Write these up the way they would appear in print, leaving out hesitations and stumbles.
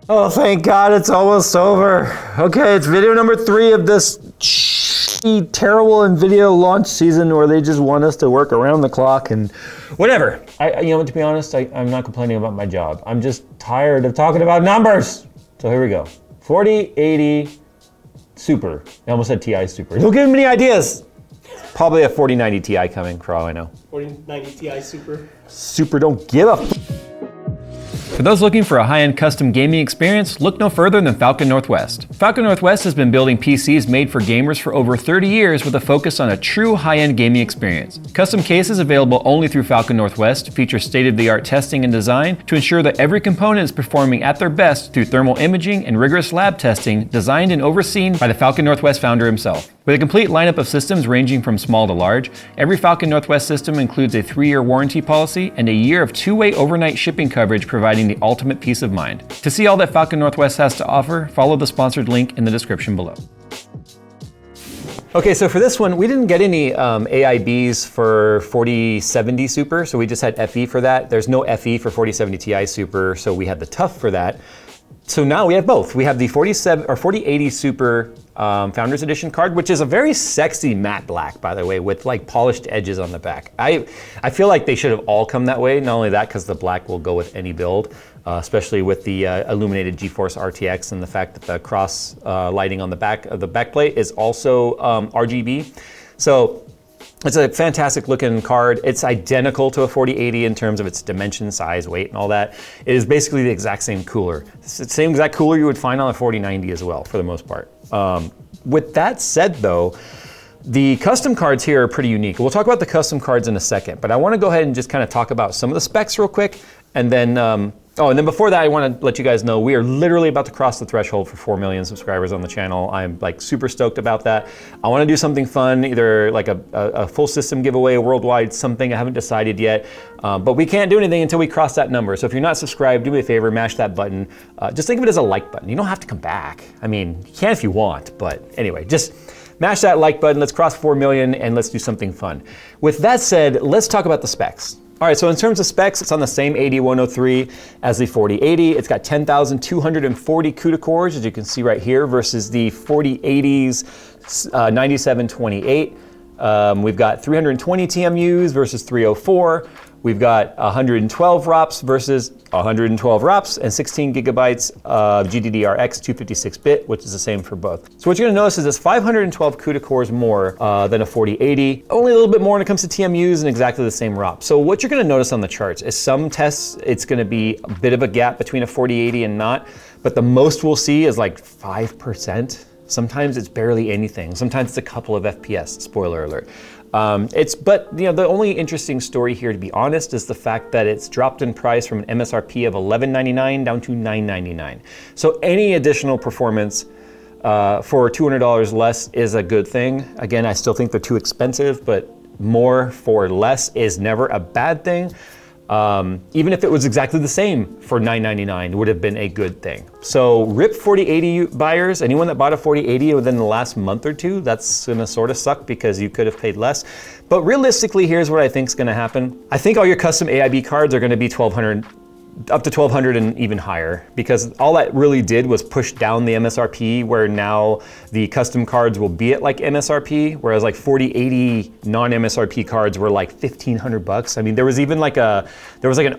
Oh, thank God it's almost over. Okay, it's video number 3 of this terrible NVIDIA launch season where they just want us to work around the clock and whatever. To be honest, I'm not complaining about my job. I'm just tired of talking about numbers. So here we go. 4080 Super. I almost said Ti Super. Don't give me any ideas. Probably a 4090 Ti coming for all I know. 4090 Ti Super. Super don't give a For those looking for a high-end custom gaming experience, look no further than Falcon Northwest. Falcon Northwest has been building PCs made for gamers for over 30 years with a focus on a true high-end gaming experience. Custom cases available only through Falcon Northwest feature state-of-the-art testing and design to ensure that every component is performing at their best through thermal imaging and rigorous lab testing designed and overseen by the Falcon Northwest founder himself. With a complete lineup of systems ranging from small to large, every Falcon Northwest system includes a 3-year warranty policy and a year of 2-way overnight shipping coverage, providing the ultimate peace of mind. To see all that Falcon Northwest has to offer, follow the sponsored link in the description below. Okay, so for this one, we didn't get any AIBs for 4070 Super, so we just had FE for that. There's no FE for 4070 Ti Super, so we had the TUF for that. So now we have both. We have the 4080 Super Founders Edition card, which is a very sexy matte black, by the way, with like polished edges on the back. I feel like they should have all come that way. Not only that, because the black will go with any build, especially with the illuminated GeForce RTX and the fact that the cross lighting on the back of the backplate is also RGB. So it's a fantastic looking card. It's identical to a 4080 in terms of its dimension, size, weight, and all that. It is basically the exact same cooler. It's the same exact cooler you would find on a 4090 as well, for the most part. With that said though, the custom cards here are pretty unique. We'll talk about the custom cards in a second, but I want to go ahead and just kind of talk about some of the specs real quick, and then and then before that, I want to let you guys know we are literally about to cross the threshold for 4 million subscribers on the channel. I'm like super stoked about that. I want to do something fun, either like a full system giveaway worldwide, something I haven't decided yet, but we can't do anything until we cross that number. So if you're not subscribed, do me a favor, mash that button. Just think of it as a like button. You don't have to come back. I mean, you can if you want, but anyway, just mash that like button. Let's cross 4 million and let's do something fun. With that said, let's talk about the specs. All right, so in terms of specs, it's on the same 8103 as the 4080. It's got 10,240 CUDA cores, as you can see right here, versus the 4080's 9728. We've got 320 TMUs versus 304. We've got 112 ROPs versus 112 ROPs and 16 gigabytes of GDDR-X 256-bit, which is the same for both. So what you're gonna notice is it's 512 CUDA cores more than a 4080. Only a little bit more when it comes to TMUs and exactly the same ROP. So what you're gonna notice on the charts is some tests, it's gonna be a bit of a gap between a 4080 and not, but the most we'll see is like 5%. Sometimes it's barely anything. Sometimes it's a couple of FPS, spoiler alert. But the only interesting story here, to be honest, is the fact that it's dropped in price from an MSRP of $1199 down to $999. So any additional performance for $200 less is a good thing. Again, I still think they're too expensive, but more for less is never a bad thing. Even if it was exactly the same for $999, would have been a good thing. So RIP 4080 buyers, anyone that bought a 4080 within the last month or two, that's gonna sort of suck because you could have paid less. But realistically, here's what I think is gonna happen. I think all your custom AIB cards are gonna be $1,200, up to $1,200 and even higher, because all that really did was push down the MSRP, where now the custom cards will be at like MSRP, whereas like 4080 non-MSRP cards were like $1,500. I mean, there was even like an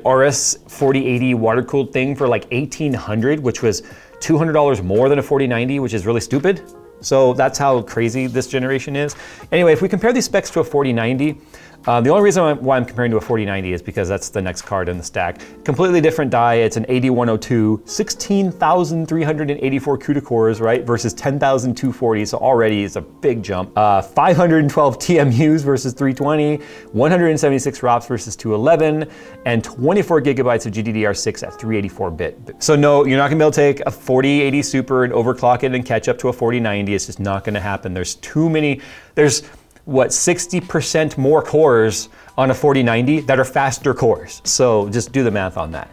RS 4080 water-cooled thing for like $1,800, which was $200 more than a 4090, which is really stupid. So that's how crazy this generation is. Anyway, if we compare these specs to a 4090, the only reason why I'm comparing to a 4090 is because that's the next card in the stack. Completely different die. It's an 8102, 16,384 CUDA cores, right? Versus 10,240, so already it's a big jump. 512 TMUs versus 320, 176 ROPs versus 211, and 24 gigabytes of GDDR6 at 384-bit. So no, you're not gonna be able to take a 4080 Super and overclock it and catch up to a 4090. It's just not gonna happen. There's too many, there's what, 60% more cores on a 4090 that are faster cores. So just do the math on that.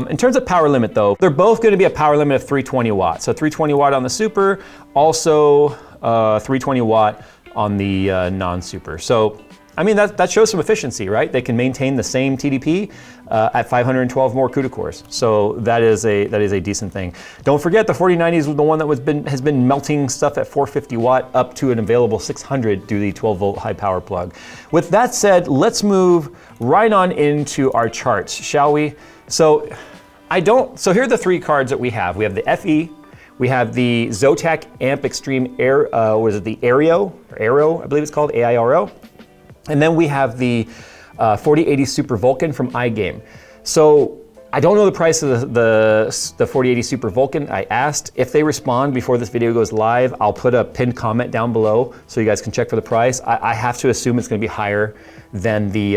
In terms of power limit though, they're both gonna be a power limit of 320 watts. So 320 watt on the Super, also 320 watt on the non-Super. So I mean, that shows some efficiency, right? They can maintain the same TDP at 512 more CUDA cores. So that is a decent thing. Don't forget the 4090 is the one that has been melting stuff at 450 watt up to an available 600 through the 12 volt high power plug. With that said, let's move right on into our charts, shall we? So here are the three cards that we have. We have the FE, we have the Zotac Amp Extreme Air, the Aero, I believe it's called, AIRO. And then we have the 4080 Super Vulcan from iGame. So I don't know the price of the 4080 Super Vulcan. I asked. If they respond before this video goes live, I'll put a pinned comment down below so you guys can check for the price. I have to assume it's gonna be higher than the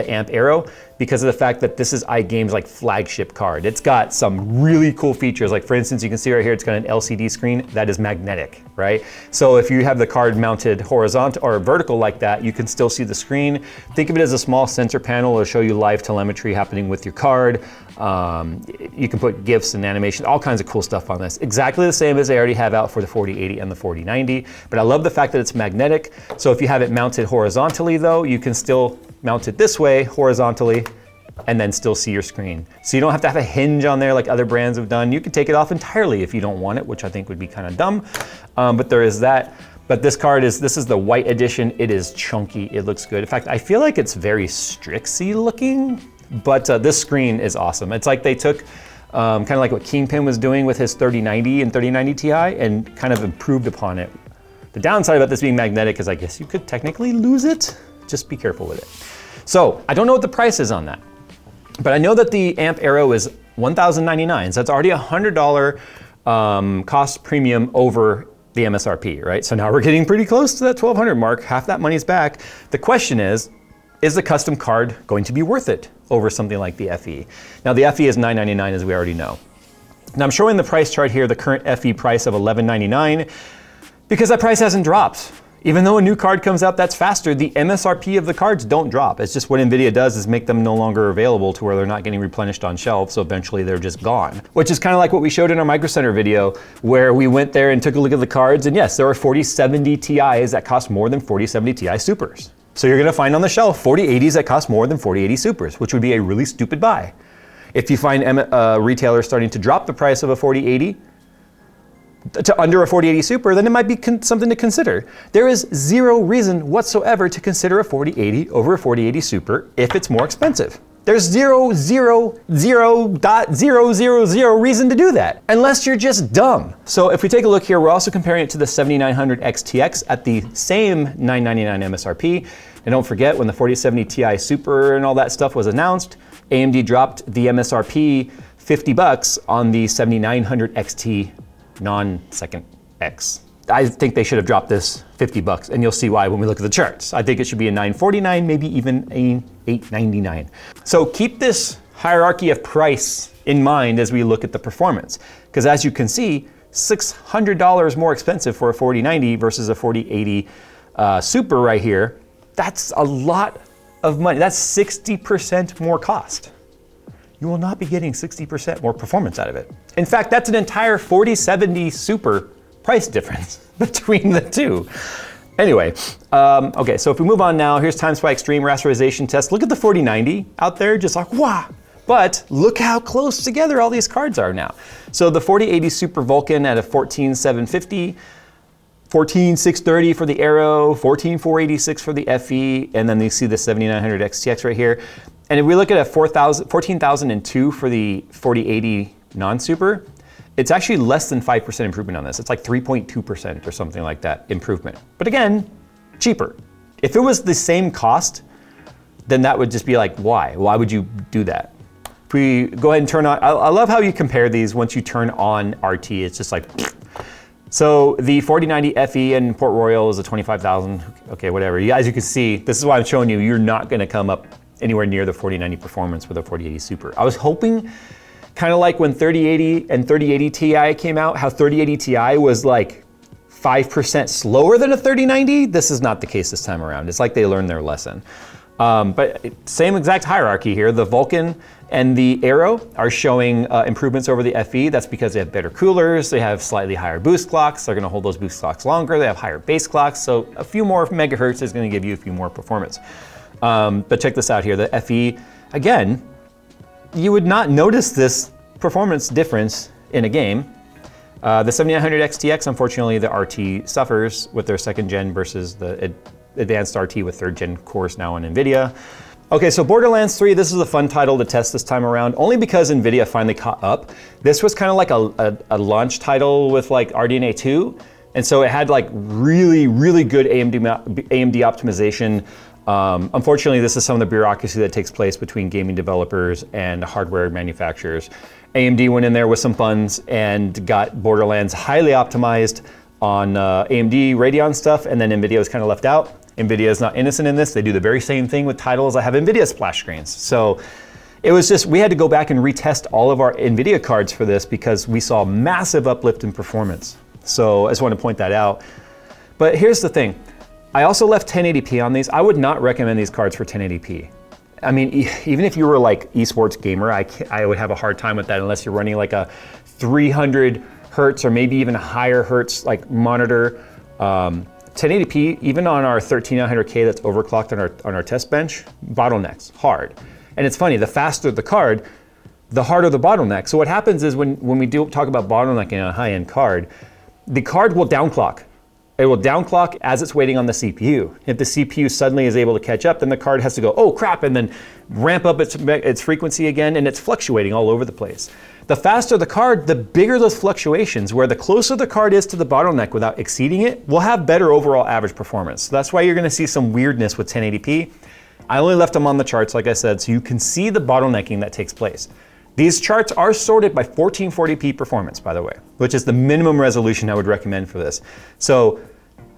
Amp Aero because of the fact that this is iGame's like flagship card. It's got some really cool features. Like for instance, you can see right here, it's got an LCD screen that is magnetic, right? So if you have the card mounted horizontal or vertical like that, you can still see the screen. Think of it as a small sensor panel to show you live telemetry happening with your card. You can put GIFs and animation, all kinds of cool stuff on this. Exactly the same as they already have out for the 4080 and the 4090, but I love the fact that it's magnetic. So if you have it mounted horizontally though, you can still mount it this way, horizontally, and then still see your screen. So you don't have to have a hinge on there like other brands have done. You can take it off entirely if you don't want it, which I think would be kind of dumb, but there is that. But this card this is the white edition. It is chunky, it looks good. In fact, I feel like it's very Strixy looking, but this screen is awesome. It's like they took kind of like what Kingpin was doing with his 3090 and 3090 Ti and kind of improved upon it. The downside about this being magnetic is I guess you could technically lose it. Just be careful with it. So I don't know what the price is on that, but I know that the Amp Aero is $1,099. So that's already a $100 cost premium over the MSRP, right? So now we're getting pretty close to that 1,200 mark. Half that money's back. The question is the custom card going to be worth it over something like the FE? Now the FE is $999 as we already know. Now I'm showing the price chart here, the current FE price of $1,199, because that price hasn't dropped. Even though a new card comes out that's faster, the MSRP of the cards don't drop. It's just what NVIDIA does is make them no longer available to where they're not getting replenished on shelves, so eventually they're just gone. Which is kind of like what we showed in our Micro Center video, where we went there and took a look at the cards, and yes, there are 4070 Ti's that cost more than 4070 Ti Supers. So you're gonna find on the shelf 4080s that cost more than 4080 Supers, which would be a really stupid buy. If you find retailers starting to drop the price of a 4080 to under a 4080 Super, then it might be something to consider. There is zero reason whatsoever to consider a 4080 over a 4080 Super if it's more expensive. There's 0.000 reason to do that, unless you're just dumb. So if we take a look here, we're also comparing it to the 7900 XTX at the same $999 MSRP. And don't forget, when the 4070 Ti Super and all that stuff was announced, AMD dropped the MSRP $50 on the 7900 XT non-second X. I think they should have dropped this $50, and you'll see why when we look at the charts. I think it should be a $949, maybe even a $899. So keep this hierarchy of price in mind as we look at the performance, because as you can see, $600 more expensive for a 4090 versus a 4080 Super right here. That's a lot of money. That's 60% more cost. You will not be getting 60% more performance out of it. In fact, that's an entire 4070 Super price difference between the two. Anyway, okay, so if we move on now, here's TimeSpy Extreme Rasterization Test. Look at the 4090 out there, just like, wow. But look how close together all these cards are now. So the 4080 Super Vulcan at a 14750, 14630 for the Aero, 14486 for the FE, and then you see the 7900 XTX right here. And if we look at a 14,002 for the 4080 non-super, it's actually less than 5% improvement on this. It's like 3.2% or something like that improvement. But again, cheaper. If it was the same cost, then that would just be like, why? Why would you do that? If we go ahead and turn on, I love how you compare these once you turn on RT, it's just like, so the 4090 FE in Port Royal is a 25,000, okay, whatever. As you can see, this is why I'm showing you, you're not gonna come up anywhere near the 4090 performance with a 4080 Super. I was hoping, kind of like when 3080 and 3080 Ti came out, how 3080 Ti was like 5% slower than a 3090. This is not the case this time around. It's like they learned their lesson. But same exact hierarchy here. The Vulcan and the Aero are showing improvements over the FE. That's because they have better coolers, they have slightly higher boost clocks, they're gonna hold those boost clocks longer, they have higher base clocks, so a few more megahertz is gonna give you a few more performance. But check this out here, the FE, again, you would not notice this performance difference in a game. The 7900 XTX, unfortunately, the RT suffers with their 2nd gen versus the advanced RT with 3rd gen cores now on NVIDIA. Okay, so Borderlands 3, this is a fun title to test this time around, only because NVIDIA finally caught up. This was kind of like a launch title with like RDNA 2, and so it had like really good AMD optimization. Unfortunately, this is some of the bureaucracy that takes place between gaming developers and hardware manufacturers. AMD went in there with some funds and got Borderlands highly optimized on AMD Radeon stuff, and then NVIDIA was kind of left out. NVIDIA is not innocent in this. They do the very same thing with titles that have NVIDIA splash screens. So it was just, we had to go back and retest all of our NVIDIA cards for this because we saw massive uplift in performance. So I just want to point that out. But here's the thing. I also left 1080p on these. I would not recommend these cards for 1080p. I mean, even if you were like esports gamer, I would have a hard time with that unless you're running like a 300 hertz or maybe even a higher hertz like monitor. 1080p, even on our 13900K that's overclocked on our test bench, bottlenecks hard. And it's funny, the faster the card, the harder the bottleneck. So what happens is when we do talk about bottlenecking on a high-end card, the card will downclock. It will downclock as it's waiting on the CPU. If the CPU suddenly is able to catch up, then the card has to go, oh crap, and then ramp up its frequency again, and it's fluctuating all over the place. The faster the card, the bigger those fluctuations, where the closer the card is to the bottleneck without exceeding it, will have better overall average performance. So that's why you're gonna see some weirdness with 1080p. I only left them on the charts, like I said, so you can see the bottlenecking that takes place. These charts are sorted by 1440p performance, by the way, which is the minimum resolution I would recommend for this. So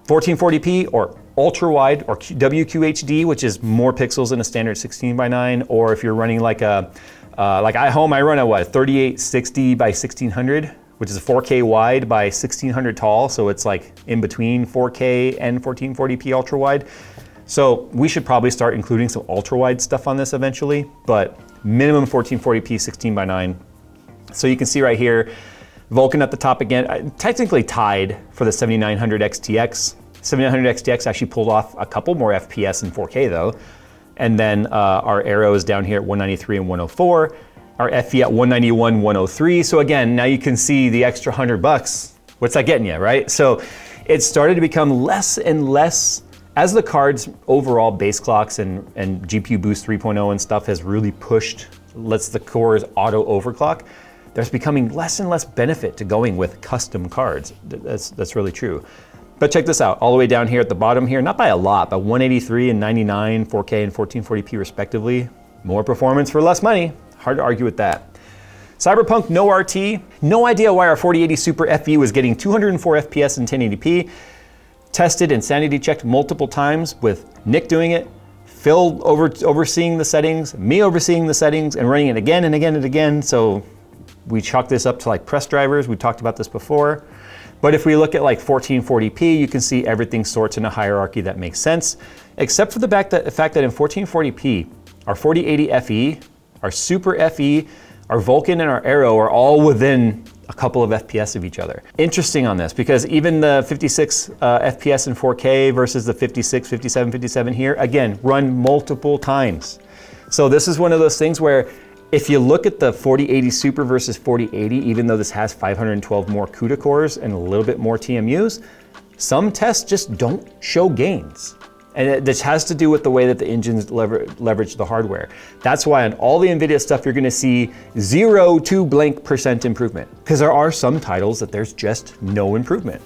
1440p or ultra wide or WQHD, which is more pixels than a standard 16:9, or if you're running like at home, I run a 3860 by 1600, which is a 4K wide by 1600 tall, so it's like in between 4K and 1440p ultra wide. So we should probably start including some ultra wide stuff on this eventually, but minimum 1440p 16:9. So you can see right here, Vulcan at the top again, technically tied for the 7900 XTX. 7900 XTX actually pulled off a couple more FPS in 4K though. And then our Aero is down here at 193 and 104. Our FE at 191, 103. So again, now you can see the extra $100. What's that getting you, right? So it started to become less and less as the card's overall base clocks and GPU Boost 3.0 and stuff has really pushed, lets the cores auto overclock. There's becoming less and less benefit to going with custom cards. That's really true. But check this out, all the way down here at the bottom here, not by a lot, but 183 and 99, 4K and 1440p respectively. More performance for less money. Hard to argue with that. Cyberpunk, no RT. No idea why our 4080 Super FE was getting 204 FPS in 1080p. Tested and sanity checked multiple times with Nick doing it, Phil overseeing the settings, me overseeing the settings, and running it again and again and again. So we chalk this up to like press drivers. We talked about this before. But if we look at like 1440p, you can see everything sorts in a hierarchy that makes sense, except for the fact that in 1440p, our 4080 FE, our Super FE, our Vulcan and our Aero are all within a couple of FPS of each other. Interesting on this, because even the 56 FPS in 4K versus the 56, 57, 57 here, again, run multiple times. So this is one of those things where if you look at the 4080 Super versus 4080, even though this has 512 more CUDA cores and a little bit more TMUs, some tests just don't show gains. And this has to do with the way that the engines leverage the hardware. That's why on all the NVIDIA stuff, you're gonna see 0 to blank % improvement, because there are some titles that there's just no improvement.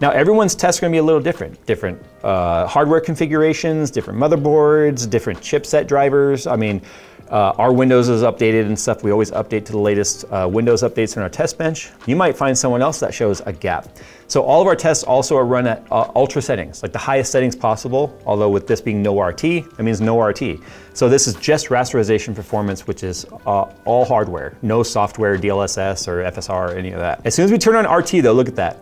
Now, everyone's tests are gonna be a little different. Different hardware configurations, different motherboards, different chipset drivers. I mean, our Windows is updated and stuff. We always update to the latest Windows updates in our test bench. You might find someone else that shows a gap. So all of our tests also are run at ultra settings, like the highest settings possible, although with this being no RT, that means no RT. So this is just rasterization performance, which is all hardware, no software, DLSS or FSR or any of that. As soon as we turn on RT though, look at that.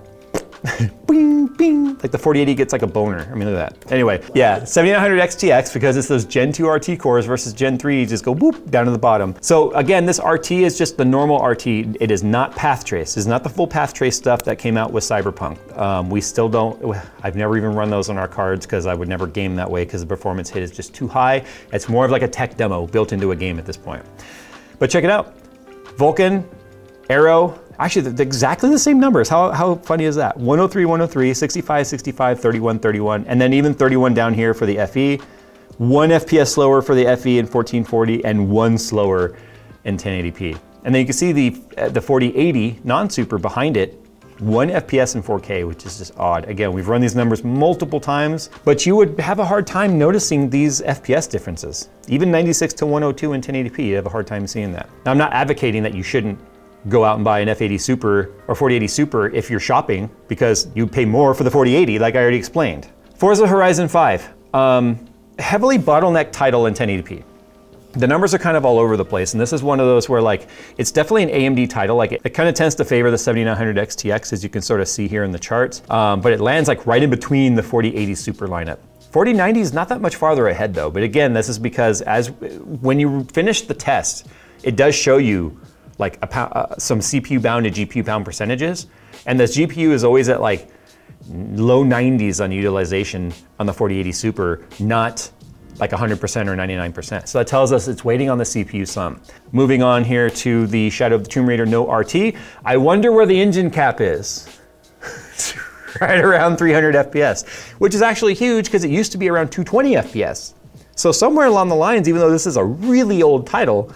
Bing, bing. Like the 4080 gets like a boner. I mean, look at that. Anyway, yeah, 7900 XTX, because it's those Gen 2 RT cores versus Gen 3, just go whoop down to the bottom. So again, this RT is just the normal RT. It is not path trace. It's not the full path trace stuff that came out with Cyberpunk. We still don't, I've never even run those on our cards because I would never game that way because the performance hit is just too high. It's more of like a tech demo built into a game at this point. But check it out. Vulcan, Aero, actually they're exactly the same numbers. How funny is that? 103, 103, 65, 65, 31, 31, and then even 31 down here for the FE. 1 FPS slower for the FE in 1440 and 1 slower in 1080p. And then you can see the 4080 non-super behind it, 1 FPS in 4K, which is just odd. Again, we've run these numbers multiple times, but you would have a hard time noticing these FPS differences. Even 96 to 102 in 1080p, you have a hard time seeing that. Now, I'm not advocating that you shouldn't go out and buy an F80 Super or 4080 Super if you're shopping, because you pay more for the 4080, like I already explained. Forza Horizon 5, heavily bottlenecked title in 1080p. The numbers are kind of all over the place, and this is one of those where like, it's definitely an AMD title. Like it kind of tends to favor the 7900 XTX, as you can sort of see here in the charts, but it lands like right in between the 4080 Super lineup. 4090 is not that much farther ahead though, but again, this is because when you finish the test, it does show you like some CPU bound and GPU bound percentages, and the GPU is always at like low 90s on utilization on the 4080 Super, not like 100% or 99%. So that tells us it's waiting on the CPU some. Moving on here to the Shadow of the Tomb Raider No RT. I wonder where the engine cap is. It's right around 300 FPS, which is actually huge because it used to be around 220 FPS. So somewhere along the lines, even though this is a really old title,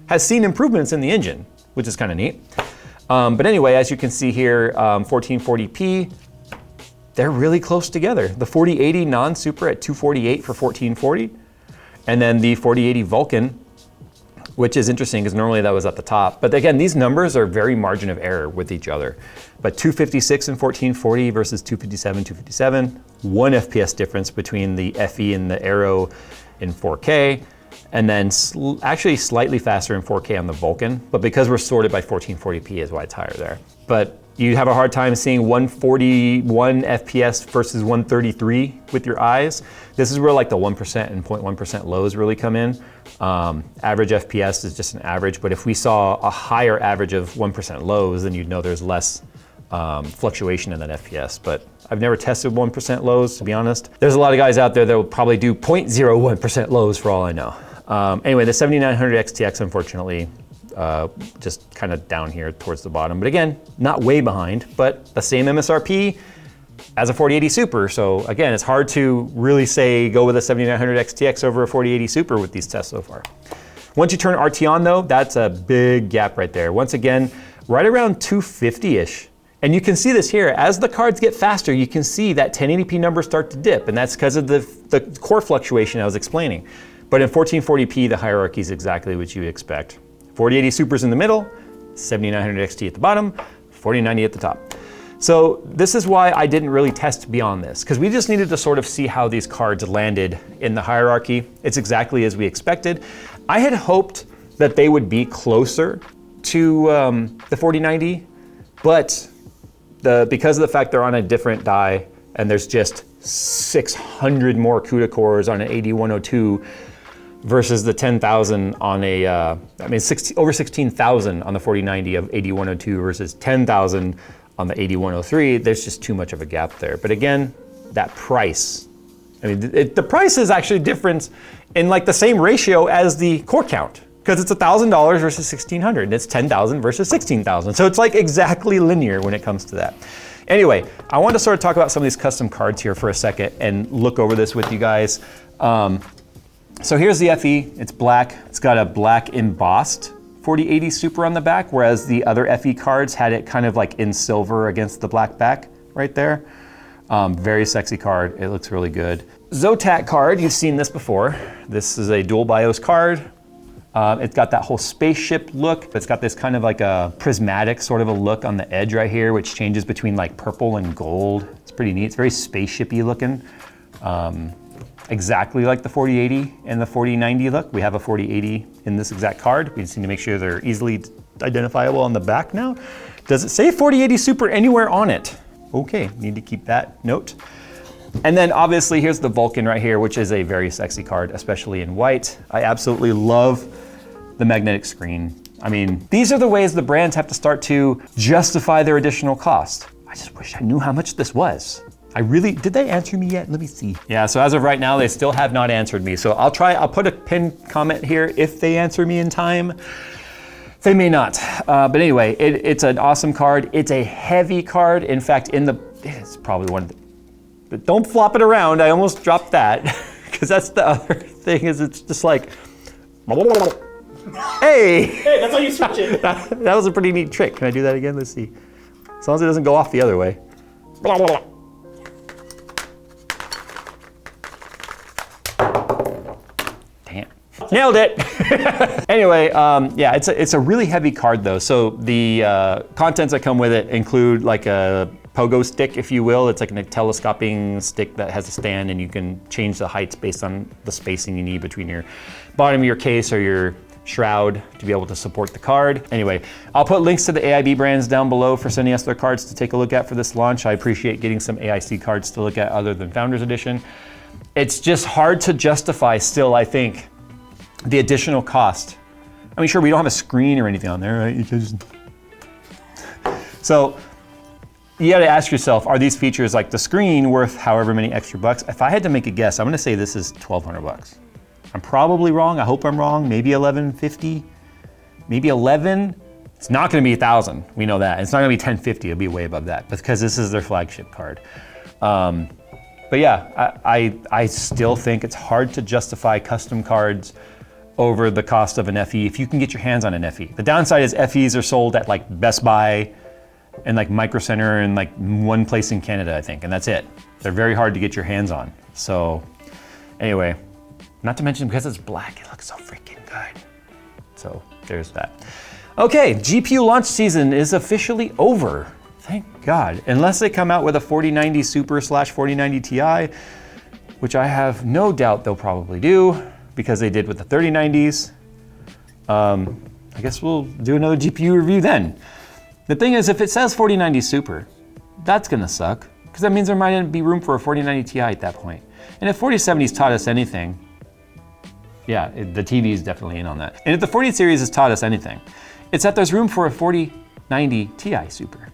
has seen improvements in the engine, which is kind of neat. But anyway, as you can see here, 1440p, they're really close together. The 4080 non-super at 248 for 1440, and then the 4080 Vulcan, which is interesting because normally that was at the top. But again, these numbers are very margin of error with each other. But 256 in 1440 versus 257, 257, 1 FPS difference between the FE and the Aero in 4K, and then actually slightly faster in 4K on the Vulcan, but because we're sorted by 1440p is why it's higher there. But you have a hard time seeing 141 FPS versus 133 with your eyes. This is where like the 1% and 0.1% lows really come in. Average FPS is just an average, but if we saw a higher average of 1% lows, then you'd know there's less fluctuation in that FPS. But I've never tested 1% lows, to be honest. There's a lot of guys out there that will probably do 0.01% lows for all I know. Anyway, the 7900 XTX, unfortunately, just kind of down here towards the bottom. But again, not way behind, but the same MSRP as a 4080 Super. So again, it's hard to really say go with a 7900 XTX over a 4080 Super with these tests so far. Once you turn RT on though, that's a big gap right there. Once again, right around 250-ish. And you can see this here, as the cards get faster, you can see that 1080p numbers start to dip, and that's because of the core fluctuation I was explaining. But in 1440p, the hierarchy is exactly what you would expect. 4080 Super's in the middle, 7900 XT at the bottom, 4090 at the top. So this is why I didn't really test beyond this, because we just needed to sort of see how these cards landed in the hierarchy. It's exactly as we expected. I had hoped that they would be closer to the 4090, but because of the fact they're on a different die and there's just 600 more CUDA cores on an 8102 versus the 10,000 on a, over 16,000 on the 4090 of 8102 versus 10,000 on the 8103, there's just too much of a gap there. But again, that price, the price is actually different in like the same ratio as the core count, because it's $1,000 versus 1,600, and it's 10,000 versus 16,000. So it's like exactly linear when it comes to that. Anyway, I want to sort of talk about some of these custom cards here for a second and look over this with you guys. So here's the FE, it's black. It's got a black embossed 4080 Super on the back, whereas the other FE cards had it kind of like in silver against the black back right there. Very sexy card, it looks really good. Zotac card, you've seen this before. This is a dual BIOS card. It's got that whole spaceship look. It's got this kind of like a prismatic sort of a look on the edge right here, which changes between like purple and gold. It's pretty neat, it's very spaceshipy looking. Exactly like the 4080 and the 4090 look. We have a 4080 in this exact card. We just need to make sure they're easily identifiable on the back now. Does it say 4080 Super anywhere on it? Okay, need to keep that note. And then obviously here's the Vulcan right here, which is a very sexy card, especially in white. I absolutely love the magnetic screen. I mean, these are the ways the brands have to start to justify their additional cost. I just wish I knew how much this was. Did they answer me yet? Let me see. Yeah, so as of right now, they still have not answered me. So I'll put a pinned comment here if they answer me in time. They may not, but anyway, it's an awesome card. It's a heavy card. In fact, it's probably one of the, but don't flop it around. I almost dropped that, because that's the other thing is it's just like, hey! Hey, that's how you switch it. That was a pretty neat trick. Can I do that again? Let's see. As long as it doesn't go off the other way. Damn. Nailed it! Anyway, yeah, it's a really heavy card though. So the contents that come with it include like a pogo stick, if you will. It's like a telescoping stick that has a stand, and you can change the heights based on the spacing you need between your bottom of your case or your shroud to be able to support the card. Anyway, I'll put links to the AIB brands down below for sending us their cards to take a look at for this launch. I appreciate getting some AIC cards to look at other than Founders Edition. It's just hard to justify still, I think, the additional cost. I mean, sure, we don't have a screen or anything on there, right? So you gotta ask yourself, are these features like the screen worth however many extra bucks? If I had to make a guess, I'm gonna say this is 1,200 bucks. I'm probably wrong, I hope I'm wrong, maybe 1,150, maybe 11. It's not gonna be 1,000, we know that. It's not gonna be 1,050, it'll be way above that, because this is their flagship card. But yeah, I still think it's hard to justify custom cards over the cost of an FE if you can get your hands on an FE. The downside is FEs are sold at like Best Buy and like Micro Center and like one place in Canada, I think, and that's it. They're very hard to get your hands on. So anyway, not to mention because it's black, it looks so freaking good. So there's that. Okay, GPU launch season is officially over. Thank God, unless they come out with a 4090 Super / 4090 Ti, which I have no doubt they'll probably do because they did with the 3090s. I guess we'll do another GPU review then. The thing is, if it says 4090 Super, that's gonna suck, because that means there might not be room for a 4090 Ti at that point. And if 4070's taught us anything, yeah, the TV is definitely in on that. And if the 40 series has taught us anything, it's that there's room for a 4090 Ti Super.